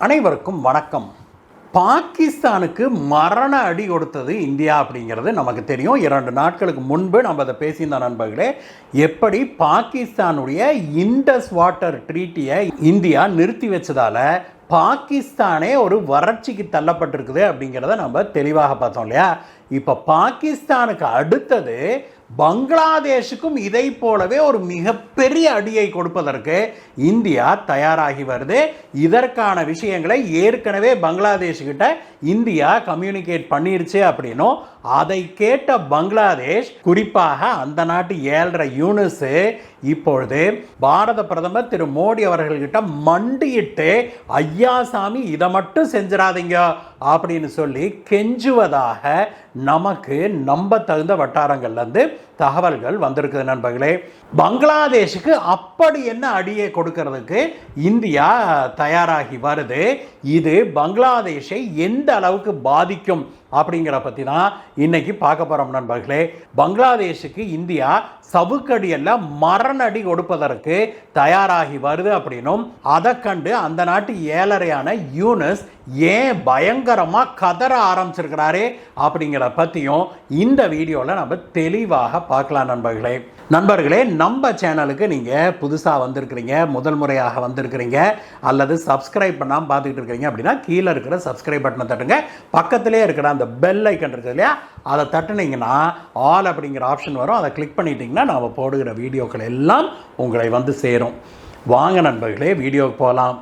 அனைவருக்கும் வணக்கம். பாகிஸ்தானுக்கு மரண அடி கொடுத்தது இந்தியா அப்படிங்கிறது நமக்கு தெரியும். 2 நாட்களுக்கு முன்பு நம்ம அதை பேசியிருந்த நண்பர்களே, எப்படி பாகிஸ்தானுடைய இண்டஸ் வாட்டர் ட்ரீட்டியை இந்தியா நிறுத்தி வச்சதால பாகிஸ்தானே ஒரு வறட்சிக்கு தள்ளப்பட்டிருக்குது அப்படிங்கிறத நம்ம தெளிவாக பார்த்தோம் இல்லையா. இப்போ பாகிஸ்தானுக்கு அடுத்தது பங்களாதேஷுக்கும் இதை போலவே ஒரு மிகப்பெரிய அடியை கொடுப்பதற்கு இந்தியா தயாராகி வருது. இதற்கான விஷயங்களை ஏற்கனவே பங்களாதேஷ்கிட்ட இந்தியா கம்யூனிகேட் பண்ணிருச்சு அப்படின்னும், அதை கேட்ட பங்களாதேஷ், குறிப்பாக அந்த நாட்டு ஏழ்ற யூனுஸ் இப்பொழுது பாரத பிரதமர் திரு மோடி அவர்கள்கிட்ட மண்டியிட்டு, ஐயா சாமி இதை மட்டும் செஞ்சிடாதீங்க அப்படின்னு சொல்லி கெஞ்சுவதாக நமக்கு நம்ப தகுந்த வட்டாரங்கள்லேருந்து தகவல்கள் வந்திருக்குது நண்பர்களே. பங்களாதேஷுக்கு அப்படி என்ன அடியை கொடுக்கறதுக்கு இந்தியா தயாராகி வருது. இது பங்களாதேஷை எந்த அளவுக்கு பாதிக்கும் அப்படிங்கிற பற்றி தான் இன்னைக்கு பார்க்க போகிறோம் நண்பர்களே. பங்களாதேஷுக்கு இந்தியா சவுக்கடியல்ல மரணடி கொடுப்பதற்கு தயாராகி வருது அப்படின்னும், அதை கண்டு அந்த நாட்டு ஏழரையான யூனுஸ் ஏன் பயங்கரமாக கதற ஆரம்பிச்சிருக்கிறாரே அப்படிங்கிற பற்றியும் இந்த வீடியோவில் நம்ம தெளிவாக பார்க்கலாம் நண்பர்களே. நம்ம சேனலுக்கு நீங்கள் புதுசாக வந்திருக்கிறீங்க, முதல் முறையாக வந்திருக்கிறீங்க, அல்லது சப்ஸ்கிரைப் பண்ணாமல் பார்த்துக்கிட்டு இருக்கிறீங்க அப்படின்னா கீழே இருக்கிற சப்ஸ்கிரைப் பட்டனை தட்டுங்க. பக்கத்திலே இருக்கிற அந்த பெல் ஐக்கன் இருக்குது இல்லையா, அதை தட்டுனீங்கன்னா ஆல் அப்படிங்கிற ஆப்ஷன் வரும். அதை கிளிக் பண்ணிட்டீங்கன்னா நாம் போடுகிற வீடியோக்கள் எல்லாம் உங்களை வந்து சேரும். வாங்க நண்பர்களே, வீடியோவுக்கு போகலாம்.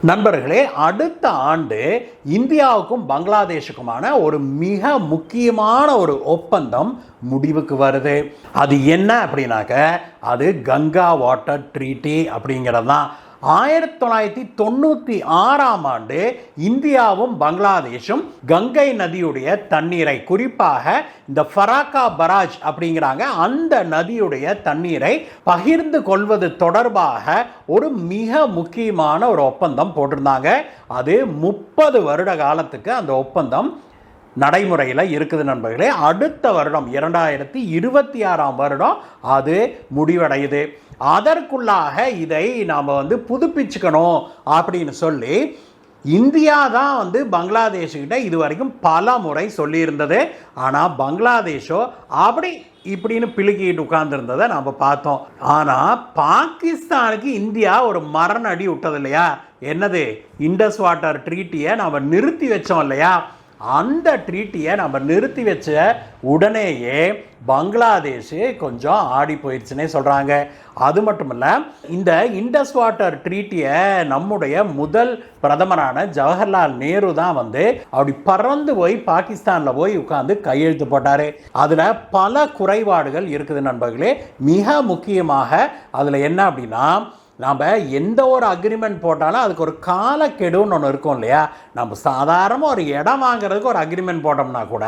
நண்பர்களே, அடுத்த ஆண்டு இந்தியாவுக்கும் பங்களாதேஷுக்குமான ஒரு மிக முக்கியமான ஒரு ஒப்பந்தம் முடிவுக்கு வருது. அது என்ன அப்படின்னாக்க, அது கங்கா வாட்டர் ட்ரீட்டி அப்படிங்கிறது தான். 1996 இந்தியாவும் பங்களாதேஷும் கங்கை நதியுடைய தண்ணீரை, குறிப்பாக இந்த ஃபராக்கா பராஜ் அப்படிங்கிறாங்க, அந்த நதியுடைய தண்ணீரை பகிர்ந்து கொள்வது தொடர்பாக ஒரு மிக முக்கியமான ஒரு ஒப்பந்தம் போட்டிருந்தாங்க. அது 30 வருட காலத்துக்கு அந்த ஒப்பந்தம் நடைமுறையில் இருக்குது நண்பர்களே. அடுத்த வருடம் 2026 வருடம் அது முடிவடையுது. அதற்குள்ளாக இதை நாம் புதுப்பிச்சுக்கணும் அப்படின்னு சொல்லி இந்தியா தான் பங்களாதேஷ்கிட்ட இது வரைக்கும் பல முறை சொல்லியிருந்தது. ஆனால் பங்களாதேஷோ அப்படி இப்படின்னு பிழுக்கிட்டு உட்கார்ந்துருந்ததை நம்ம பார்த்தோம். ஆனால் பாகிஸ்தானுக்கு இந்தியா ஒரு மரண அடி விட்டது இல்லையா. என்னது, இண்டஸ் வாட்டர் ட்ரீட்டியை நம்ம நிறுத்தி வச்சோம் இல்லையா. அந்த ட்ரீட்டியை நம்ம நிறுத்தி வச்ச உடனேயே பங்களாதேஷ் கொஞ்சம் ஆடி போயிடுச்சுன்னே சொல்கிறாங்க. அது மட்டும் இல்லை, இந்த இண்டஸ் வாட்டர் ட்ரீட்டியை நம்முடைய முதல் பிரதமரான ஜவஹர்லால் நேரு தான் அப்படி பறந்து போய் பாகிஸ்தானில் போய் உட்காந்து கையெழுத்து போட்டார். அதில் பல குறைபாடுகள் இருக்குது நண்பர்களே. மிக முக்கியமாக அதில் என்ன அப்படின்னா, நாம் எந்த ஒரு அக்ரிமெண்ட் போட்டாலும் அதுக்கு ஒரு காலக்கெடுன்னு ஒன்று இருக்கும் இல்லையா. நம்ம சாதாரணமாக ஒரு இடம் வாங்குறதுக்கு ஒரு அக்ரிமெண்ட் போட்டோம்னா கூட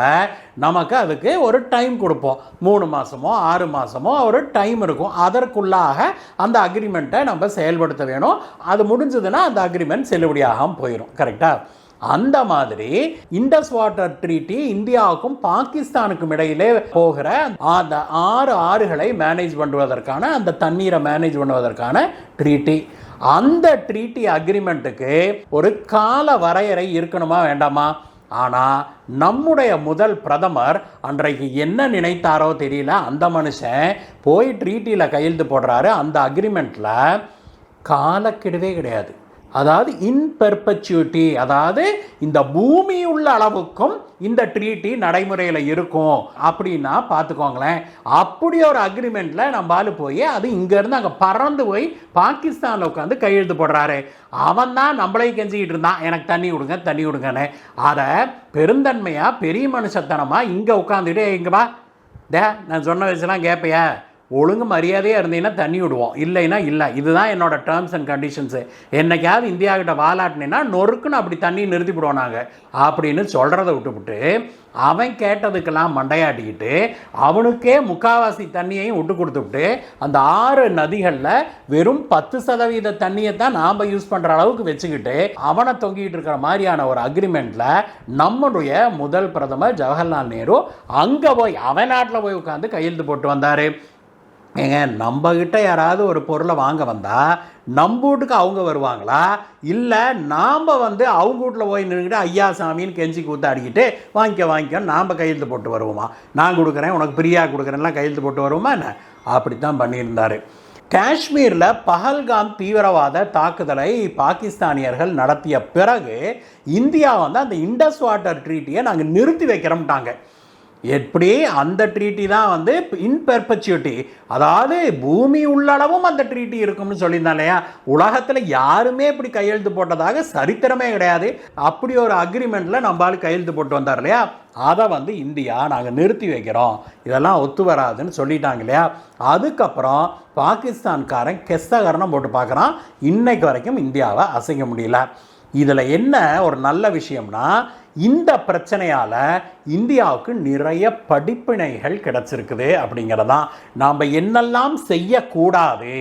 நமக்கு அதுக்கு ஒரு டைம் கொடுப்போம். 3 மாதமோ 6 மாதமோ ஒரு டைம் இருக்கும். அதற்குள்ளாக அந்த அக்ரிமெண்ட்டை நம்ம செயல்படுத்த வேணும். அது முடிஞ்சதுன்னா அந்த அக்ரிமெண்ட் செல்லுபடியாகாமல் போயிடும். கரெக்டாக? அந்த மாதிரி இண்டஸ் வாட்டர் ட்ரீட்டி இந்தியாவுக்கும் பாகிஸ்தானுக்கும் இடையிலே போகிற அந்த 6 ஆறுகளை மேனேஜ் பண்ணுவதற்கான, அந்த தண்ணீரை மேனேஜ் பண்ணுவதற்கான ட்ரீட்டி. அந்த ட்ரீட்டி அக்ரிமெண்ட்டுக்கு ஒரு கால வரையறை இருக்கணுமா வேண்டாமா? ஆனால் நம்முடைய முதல் பிரதமர் அன்றைக்கு என்ன நினைத்தாரோ தெரியல, அந்த மனுஷன் போய் ட்ரீட்டியில் கையெழுத்து போடுறாரு. அந்த அக்ரிமெண்ட்டில் காலக்கெடுவே கிடையாது. அதாவது இன் பெர்பெச்சுவிட்டி, அதாவது இந்த பூமி உள்ள அளவுக்கும் இந்த ட்ரீட்டி நடைமுறையில் இருக்கும் அப்படின்னா பார்த்துக்கோங்களேன். அப்படி ஒரு அக்ரிமெண்ட்டில் நம்ம போய் அது இங்கேருந்து அங்கே பறந்து போய் பாகிஸ்தானில் உட்காந்து கையெழுத்து போடுறாரு. அவன் தான் நம்மளையும் கெஞ்சிக்கிட்டு இருந்தான், எனக்கு தண்ணி கொடுங்க தண்ணி கொடுங்கன்னு. அதை பெருந்தன்மையாக பெரிய மனுஷத்தனமாக இங்கே உட்காந்துட்டு, இங்கே வா, நான் சொன்ன வயசுலாம் கேட்பையா, ஒழுங்கு மரியாதையாக இருந்தீங்கன்னா தண்ணி விடுவோம், இல்லைன்னா இல்லை, இதுதான் என்னோட டேர்ம்ஸ் அண்ட் கண்டிஷன்ஸு, என்னைக்காவது இந்தியா கிட்ட வாலாட்டினேன்னா நொறுக்குன்னு அப்படி தண்ணி நிறுத்திவிடுவோம் நாங்கள் அப்படின்னு சொல்கிறத விட்டுவிட்டு அவன் கேட்டதுக்கெல்லாம் மண்டையாட்டிக்கிட்டு அவனுக்கே முக்காவாசி தண்ணியையும் விட்டு கொடுத்துவிட்டு அந்த 6 நதிகளில் வெறும் 10% தண்ணியை தான் நாம் யூஸ் பண்ணுற அளவுக்கு வச்சுக்கிட்டு அவனை தொங்கிட்டு இருக்கிற மாதிரியான ஒரு அக்ரிமெண்ட்டில் நம்முடைய முதல் பிரதமர் ஜவஹர்லால் நேரு அங்கே போய் அவன் நாட்டில் போய் உட்காந்து கையெழுத்து போட்டு வந்தார். ஏங்க, நம்மகிட்ட யாராவது ஒரு பொருளை வாங்க வந்தால் நம்ம வீட்டுக்கு அவங்க வருவாங்களா, இல்லை நாம் அவங்க வீட்டில் போய் நின்றுக்கிட்டு ஐயா சாமின்னு கெஞ்சி கூத்தாடிக்கிட்டு வாங்கிக்க நாம் கையெழுத்து போட்டு வருவோமா? நான் கொடுக்குறேன் உனக்கு ஃப்ரீயாக கொடுக்குறேன்லாம் கையெழுத்து போட்டு வருவோமா என்ன? அப்படித்தான் பண்ணியிருந்தார். காஷ்மீரில் பஹல்காம் தீவிரவாத தாக்குதலை பாகிஸ்தானியர்கள் நடத்திய பிறகு இந்தியா அந்த இண்டஸ் வாட்டர் ட்ரீட்டியை நாங்கள் நிறுத்தி வைக்கிறோம்ட்டாங்க. எப்படி அந்த ட்ரீட்டி தான் இன் பெர்பச்சுவிட்டி, அதாவது பூமி உள்ளளவும் அந்த ட்ரீட்டி இருக்கும்னு சொல்லியிருந்தா இல்லையா? உலகத்தில் யாருமே இப்படி கையெழுத்து போட்டதாக சரித்திரமே கிடையாது. அப்படி ஒரு அக்ரிமெண்ட்டில் நம்மளால் கையெழுத்து போட்டு வந்தார் இல்லையா? அதை இந்தியா நாங்கள் நிறுத்தி வைக்கிறோம், இதெல்லாம் ஒத்து வராதுன்னு சொல்லிட்டாங்க இல்லையா? அதுக்கப்புறம் பாகிஸ்தான்காரன் கெஸ்தகரணம் போட்டு பார்க்குறான். இன்னைக்கு வரைக்கும் இந்தியாவை அசைக்க முடியல. இதில் என்ன ஒரு நல்ல விஷயம்னா, இந்த பிரச்சனையால் இந்தியாவுக்கு நிறைய படிப்பினைகள் கிடச்சிருக்குது அப்படிங்கிறதான். நாம் என்னெல்லாம் செய்யக்கூடாது,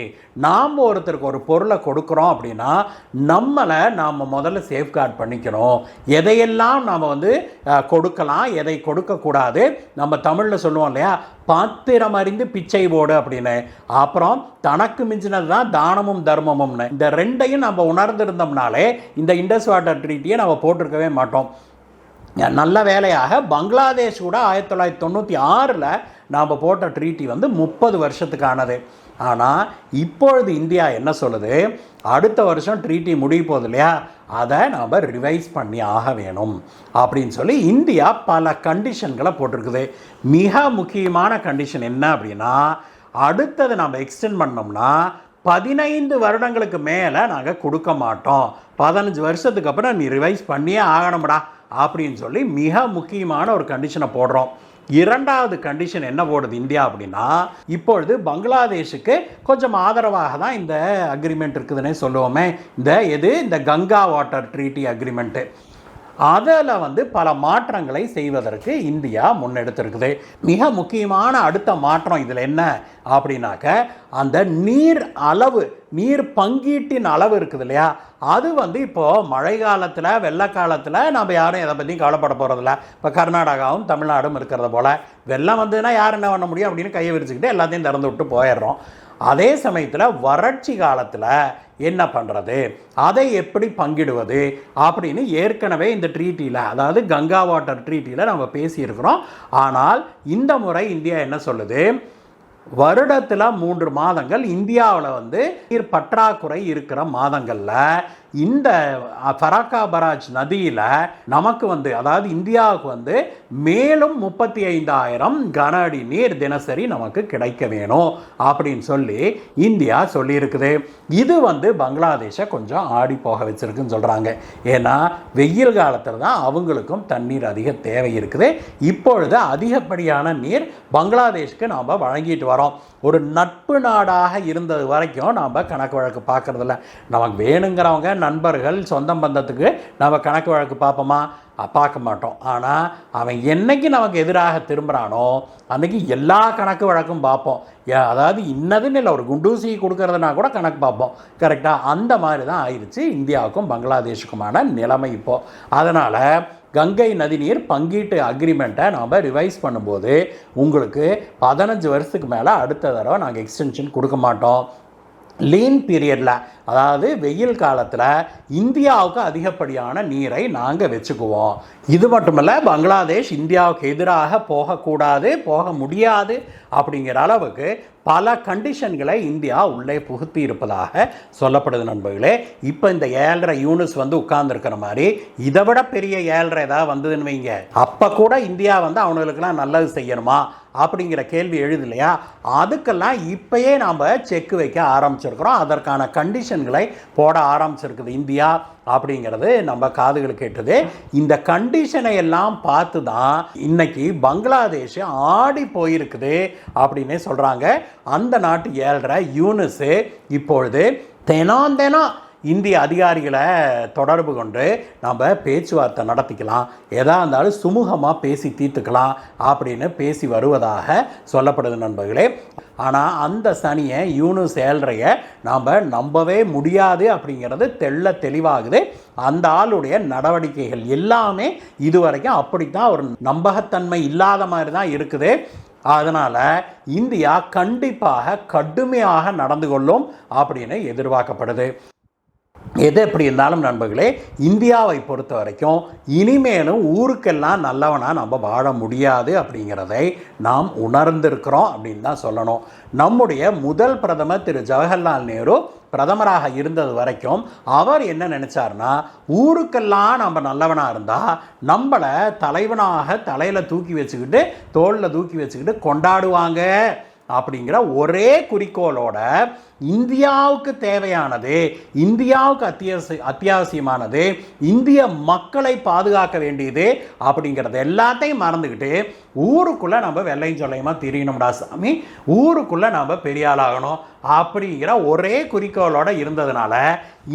நாம் ஒருத்தருக்கு ஒரு பொருளை கொடுக்குறோம் அப்படின்னா நம்மளை நாம் முதல்ல சேஃப்கார்ட் பண்ணிக்கணும். எதையெல்லாம் நாம் கொடுக்கலாம், எதை கொடுக்கக்கூடாது. நம்ம தமிழில் சொல்லுவோம் இல்லையா, பாத்திரம் அறிந்து பிச்சை போடு அப்படின்னு. அப்புறம் தனக்கு மிஞ்சினது தான் தானமும் தர்மமும்னு. இந்த ரெண்டையும் நம்ம உணர்ந்திருந்தோம்னாலே இந்த இண்டஸ் வாட்டர் ட்ரீட்டியை நம்ம போட்டிருக்கவே மாட்டோம். நல்ல வேலையாக பங்களாதேஷ் கூட 1996 நாம் போட்ட ட்ரீட்டி 30 வருஷத்துக்கானது. ஆனால் இப்பொழுது இந்தியா என்ன சொல்லுது, அடுத்த வருஷம் ட்ரீட்டி முடிய போகுது இல்லையா, அதை நாம் ரிவைஸ் பண்ணி ஆக வேணும் அப்படின்னு சொல்லி இந்தியா பல கண்டிஷன்களை போட்டிருக்குது. மிக முக்கியமான கண்டிஷன் என்ன அப்படின்னா, அடுத்தது நாம் எக்ஸ்டெண்ட் பண்ணோம்னா 15 வருடங்களுக்கு மேலே நாங்கள் கொடுக்க மாட்டோம், 15 வருஷத்துக்கு அப்புறம் நீ ரிவைஸ் பண்ணியே ஆகணும்டா அப்படின்னு சொல்லி மிக முக்கியமான ஒரு கண்டிஷனை போடுறோம். இரண்டாவது கண்டிஷன் என்ன போடுது இந்தியா அப்படின்னா, இப்பொழுது பங்களாதேஷுக்கு கொஞ்சம் ஆதரவாக தான் இந்த அக்ரிமெண்ட் இருக்குதுன்னே சொல்லுவோமே. இந்த கங்கா வாட்டர் ட்ரீட்டி அக்ரிமெண்ட்டு, அதில் பல மாற்றங்களை செய்வதற்கு இந்தியா முன்னெடுத்திருக்குது. மிக முக்கியமான அடுத்த மாற்றம் இதில் என்ன அப்படின்னாக்க, அந்த நீர் அளவு, நீர் பங்கீட்டின் அளவு இருக்குது இல்லையா, அது இப்போது மழை காலத்தில் வெள்ள காலத்தில் நம்ம யாரும் எதை பற்றியும் கவலைப்பட போகிறதில்ல. இப்போ கர்நாடகாவும் தமிழ்நாடும் இருக்கிறத போல் வெள்ளம் வந்ததுன்னா யார் என்ன பண்ண முடியும் அப்படின்னு கையை விரிச்சுக்கிட்டு எல்லாத்தையும் திறந்து விட்டு போயிடுறோம். அதே சமயத்தில் வறட்சி காலத்தில் என்ன பண்ணுறது, அதை எப்படி பங்கிடுவது அப்படின்னு ஏற்கனவே இந்த ட்ரீட்டியில், அதாவது கங்கா வாட்டர் ட்ரீட்டியில் நம்ம பேசியிருக்கிறோம். ஆனால் இந்த முறை இந்தியா என்ன சொல்லுது, வருடத்தில் 3 மாதங்கள் இந்தியாவில் நீர் பற்றாக்குறை இருக்கிற மாதங்களில் இந்த ஃபராக்கா பராஜ் நதியில் நமக்கு அதாவது இந்தியாவுக்கு மேலும் 35,000 கன அடி நீர் தினசரி நமக்கு கிடைக்க வேணும் அப்படின்னு சொல்லி இந்தியா சொல்லியிருக்குது. இது பங்களாதேஷை கொஞ்சம் ஆடி போக வச்சிருக்குன்னு சொல்கிறாங்க. ஏன்னா வெயில் காலத்தில் தான் அவங்களுக்கும் தண்ணீர் அதிக தேவை இருக்குது. இப்பொழுது அதிகப்படியான நீர் பங்களாதேஷ்க்கு நாம் வழங்கிட்டு வரோம். ஒரு நட்பு நாடாக இருந்தது வரைக்கும் நாம் கணக்கு வழக்கு பார்க்குறதில்ல. நமக்கு வேணுங்கிறவங்க நண்பர்கள் சொந்தம் பந்தத்துக்கு நம்ம கணக்கு வழக்கு பார்ப்போமா? பார்க்க மாட்டோம். ஆனால் அவன் என்னைக்கு நமக்கு எதிராக திரும்புகிறானோ அன்றைக்கி எல்லா கணக்கு வழக்கும் பார்ப்போம். அதாவது இன்னதுன்னு இல்லை, ஒரு குண்டூசி கொடுக்கறதுனா கூட கணக்கு பார்ப்போம். கரெக்டாக அந்த மாதிரி தான் ஆயிடுச்சு இந்தியாவுக்கும் பங்களாதேஷுக்குமான நிலைமை இப்போது. அதனால் கங்கை நதிநீர் பங்கீட்டு அக்ரிமெண்ட்டை நாம் ரிவைஸ் பண்ணும்போது உங்களுக்கு 15 வருஷத்துக்கு மேலே அடுத்த தடவை நாங்கள் எக்ஸ்டென்ஷன் கொடுக்க மாட்டோம். லீன் பீரியடில், அதாவது வெயில் காலத்தில் இந்தியாவுக்கு அதிகப்படியான நீரை நாங்கள் வச்சுக்குவோம். இது மட்டுமல்ல, பங்களாதேஷ் இந்தியாவுக்கு எதிராக போகக்கூடாது, போக முடியாது அப்படிங்கிற அளவுக்கு பல கண்டிஷன்களை இந்தியா உள்ளே புகுத்தி இருப்பதாக சொல்லப்படுது நண்பர்களே. இப்போ இந்த 7.5 யூனிட்ஸ் உட்கார்ந்துருக்கிற மாதிரி இதை விட பெரிய 7.5 ஏதாவது வந்ததுன்னு வைங்க, அப்போ கூட இந்தியா அவங்களுக்கெல்லாம் நல்லது செய்யணுமா அப்படிங்கிற கேள்வி எழுது இல்லையா? அதுக்கெல்லாம் இப்போயே நாம் செக் வைக்க ஆரம்பிச்சிருக்கிறோம். அதற்கான கண்டிஷன்களை போட ஆரம்பிச்சிருக்குது இந்தியா. அப்படிங்கிறது நம்ம காதுகள் கேட்டது. இந்த கண்டிஷனை எல்லாம் பார்த்து தான் இன்னைக்கு பங்களாதேஷ் ஆடி போயிருக்குது அப்படின்னே சொல்கிறாங்க. அந்த நாட்டு ஏழ்ற யூனுஸ் இப்பொழுது தினம் இந்திய அதிகாரிகளை தொடர்பு கொண்டு நம்ம பேச்சுவார்த்தை நடத்திக்கலாம், எதா இருந்தாலும் சுமூகமாக பேசி தீர்த்துக்கலாம் அப்படின்னு பேசி வருவதாக சொல்லப்படுது நண்பர்களே. ஆனால் அந்த சனியை யூனுஸ் ஏழ்றையை நாம் நம்பவே முடியாது அப்படிங்கிறது தெளிவாகுது. அந்த ஆளுடைய நடவடிக்கைகள் எல்லாமே இதுவரைக்கும் அப்படித்தான் ஒரு நம்பகத்தன்மை இல்லாத மாதிரி தான் இருக்குது. அதனால் இந்தியா கண்டிப்பாக கடுமையாக நடந்து கொள்ளும் அப்படின்னு எதிர்பார்க்கப்படுது. எது எப்படி இருந்தாலும் நண்பர்களே, இந்தியாவை பொறுத்த வரைக்கும் இனிமேலும் ஊருக்கெல்லாம் நல்லவனாக நம்ம வாழ முடியாது அப்படிங்கிறதை நாம் உணர்ந்திருக்கிறோம் அப்படின்னு தான் சொல்லணும். நம்முடைய முதல் பிரதமர் திரு ஜவஹர்லால் நேரு பிரதமராக இருந்தது வரைக்கும் அவர் என்ன நினச்சார்னா, ஊருக்கெல்லாம் நம்ம நல்லவனாக இருந்தால் நம்மளை தலைவனாக தலையில் தூக்கி வச்சுக்கிட்டு தோளில் தூக்கி வச்சுக்கிட்டு கொண்டாடுவாங்க அப்படிங்கிற ஒரே குறிக்கோளோட இந்தியாவுக்கு தேவையானது, இந்தியாவுக்கு அத்தியாவசியமானது, இந்திய மக்களை பாதுகாக்க வேண்டியது அப்படிங்கிறது எல்லாத்தையும் மறந்துக்கிட்டு ஊருக்குள்ளே நம்ம வெள்ளையும் சொல்லையுமா தெரியணும்டா சாமி, ஊருக்குள்ளே நம்ம பெரிய ஆளாகணும் அப்படிங்கிற ஒரே குறிக்கோளோடு இருந்ததுனால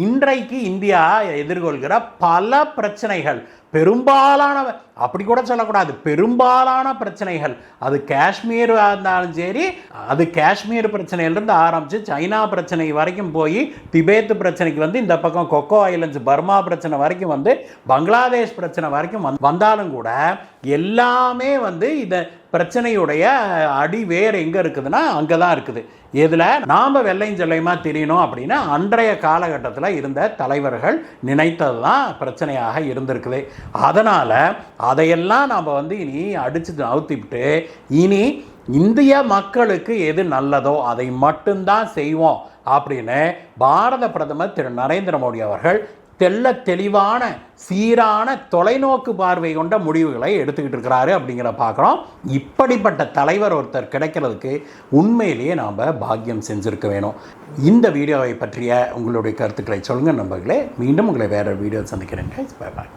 இன்றைக்கு இந்தியா எதிர்கொள்கிற பல பிரச்சனைகள், பெரும்பாலான, அப்படி கூட சொல்லக்கூடாது, பெரும்பாலான பிரச்சனைகள், அது காஷ்மீர் இருந்தாலும் சரி, அது காஷ்மீர் பிரச்சனையிலிருந்து ஆரம்பித்து சைனா பிரச்சனை வரைக்கும் போய் திபேத் பிரச்சனைக்கு வந்து இந்த பக்கம் கொக்கோ ஐலண்ட்ஸ் பர்மா பிரச்சனை வரைக்கும் வந்து பங்களாதேஷ் பிரச்சனை வரைக்கும் வந்தாலும் கூட எல்லாமே வந்து இந்த பிரச்சனையுடைய அடி வேறு எங்கே இருக்குதுன்னா அங்கே தான் இருக்குது. இதில் நாம் வெள்ளையும் செல்லையுமா தெரியணும் அப்படின்னா அன்றைய காலகட்டத்தில் இருந்த தலைவர்கள் நினைத்தது தான் பிரச்சனையாக இருந்திருக்குது. அதனால் அதையெல்லாம் நாம் வந்து இனி அடித்து நவுத்திவிட்டு இனி இந்திய மக்களுக்கு எது நல்லதோ அதை மட்டும்தான் செய்வோம் அப்படின்னு பாரத பிரதமர் திரு நரேந்திர மோடி அவர்கள் தெளிவான சீரான தொலைநோக்கு பார்வை கொண்ட முடிவுகளை எடுத்துக்கிட்டு இருக்கிறாரு அப்படிங்கிற பார்க்குறோம். இப்படிப்பட்ட தலைவர் ஒருத்தர் கிடைக்கிறதுக்கு உண்மையிலேயே நாம் பாக்கியம் செஞ்சுருக்க வேணும். இந்த வீடியோவை பற்றிய உங்களுடைய கருத்துக்களை சொல்லுங்கள் நண்பர்களே. மீண்டும் உங்களை வேறு வீடியோ சந்திக்கிறேன். Bye bye.